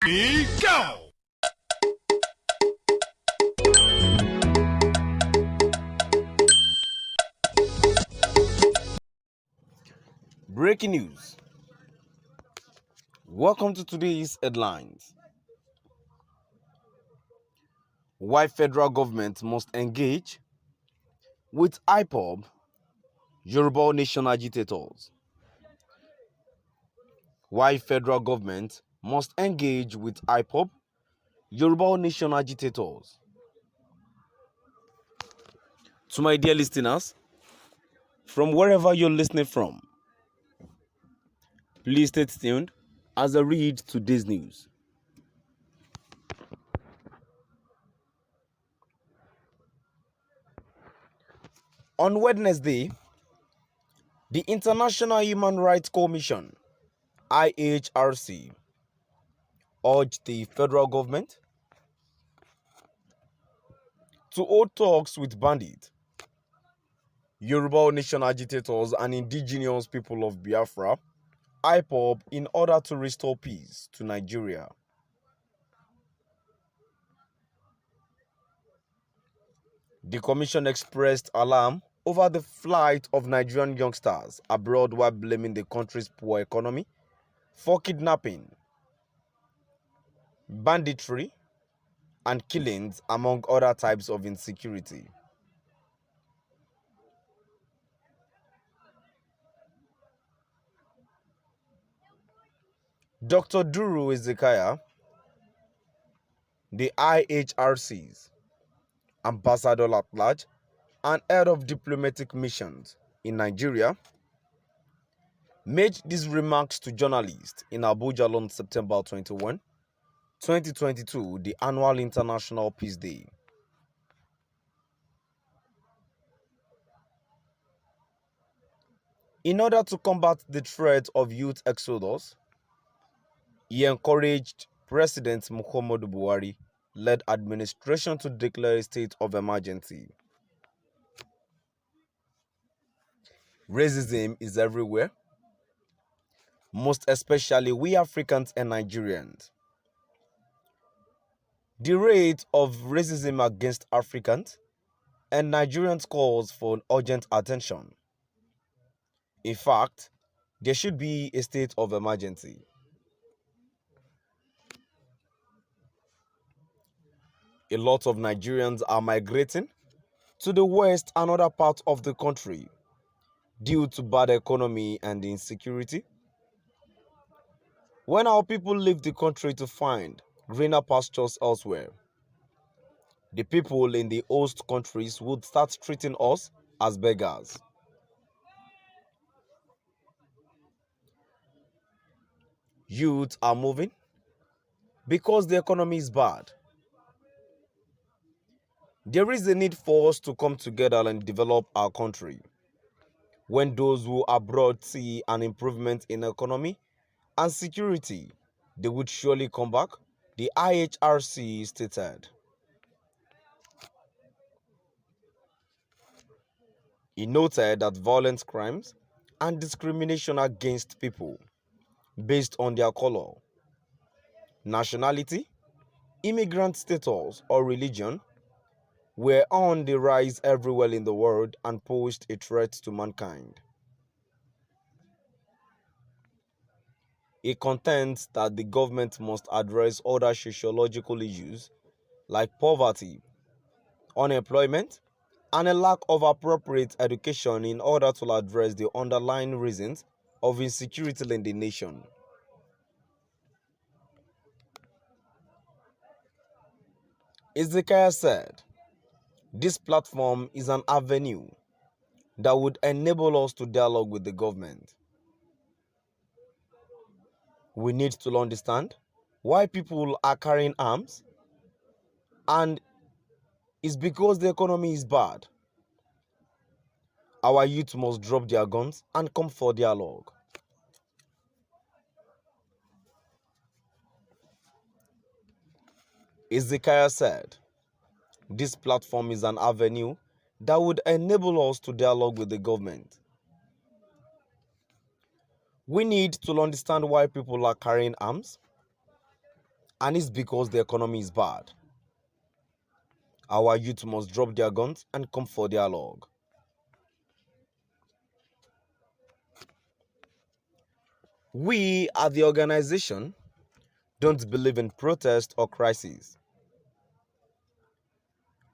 Ready, go! Breaking news. Welcome to today's headlines. Why federal government must engage with Ipob, Yoruba nation agitators. Why federal government must engage with Ipob, Yoruba nation agitators. To my dear listeners, from wherever you're listening from, please stay tuned as I read today's news. On Wednesday, the International Human Rights Commission, IHRC, urged the federal government to hold talks with bandits, Yoruba nation agitators and indigenous people of Biafra, Ipob, in order to restore peace to Nigeria. The commission expressed alarm over the flight of Nigerian youngsters abroad while blaming the country's poor economy for kidnapping, banditry, and killings, among other types of insecurity. Dr. Duru Êñgage, the IHRC's ambassador at large and head of diplomatic missions in Nigeria, made these remarks to journalists in Abuja on September 21, 2022, the annual International Peace Day. In order to combat the threat of youth exodus, he encouraged President Muhammadu Buhari-led administration to declare a state of emergency. Racism is everywhere, most especially we Africans and Nigerians. The rate of racism against Africans and Nigerians calls for urgent attention. In fact, there should be a state of emergency. A lot of Nigerians are migrating to the west and other parts of the country due to bad economy and insecurity. When our people leave the country to find greener pastures elsewhere, the people in the host countries would start treating us as beggars. Youth are moving because the economy is bad. There is a need for us to come together and develop our country. When those who abroad see an improvement in economy and security, they would surely come back, the IHRC stated. He noted that violent crimes and discrimination against people based on their color, nationality, immigrant status, or religion were on the rise everywhere in the world and posed a threat to mankind. He contends that the government must address other sociological issues like poverty, unemployment, and a lack of appropriate education in order to address the underlying reasons of insecurity in the nation. Êñgage said, "This platform is an avenue that would enable us to dialogue with the government. We need to understand why people are carrying arms, and it's because the economy is bad. Our youth must drop their guns and come for dialogue." Êñgage said, "This platform is an avenue that would enable us to dialogue with the government. We need to understand why people are carrying arms, and it's because the economy is bad. Our youth must drop their guns and come for dialogue. We at the organization don't believe in protest or crisis.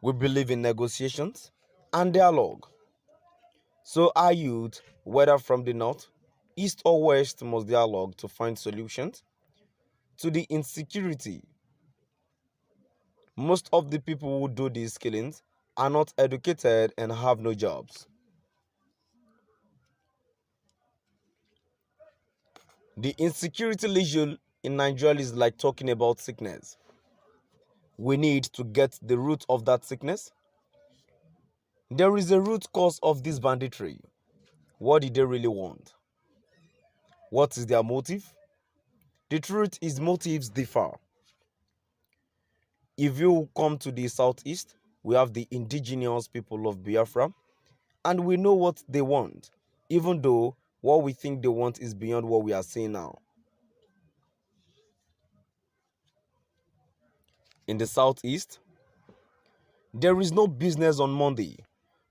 We believe in negotiations and dialogue. So our youth, whether from the north, east or west, must dialogue to find solutions to the insecurity. Most of the people who do these killings are not educated and have no jobs. The insecurity issue in Nigeria is like talking about sickness. We need to get the root of that sickness. There is a root cause of this banditry. What did they really want? What is their motive? The truth is, motives differ. If you come to the southeast, we have the indigenous people of Biafra, and we know what they want, even though what we think they want is beyond what we are seeing now. In the southeast, there is no business on Monday,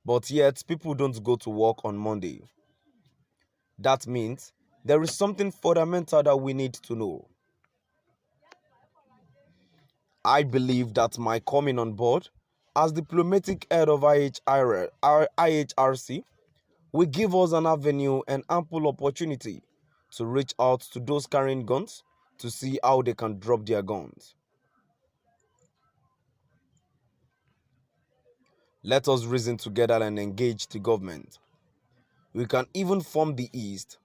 but yet people don't go to work on Monday. That means there is something fundamental that we need to know. I believe that my coming on board as diplomatic head of IHRC will give us an avenue and ample opportunity to reach out to those carrying guns to see how they can drop their guns. Let us reason together and engage the government. We can even form the East.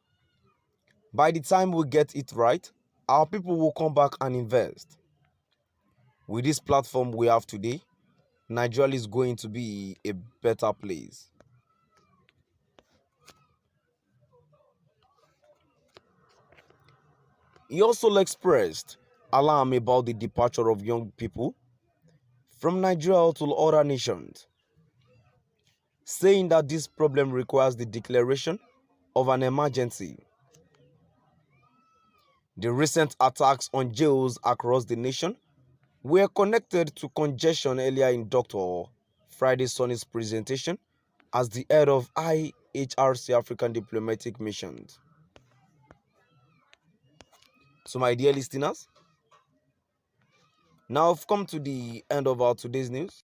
By the time we get it right, our people will come back and invest. With this platform we have today, Nigeria is going to be a better place. He also expressed alarm about the departure of young people from Nigeria to other nations, saying that this problem requires the declaration of an emergency. The recent attacks on jails across the nation were connected to congestion earlier in Dr. Friday Sonny's presentation as the head of IHRC African Diplomatic Missions. So my dear listeners, now I've come to the end of our today's news.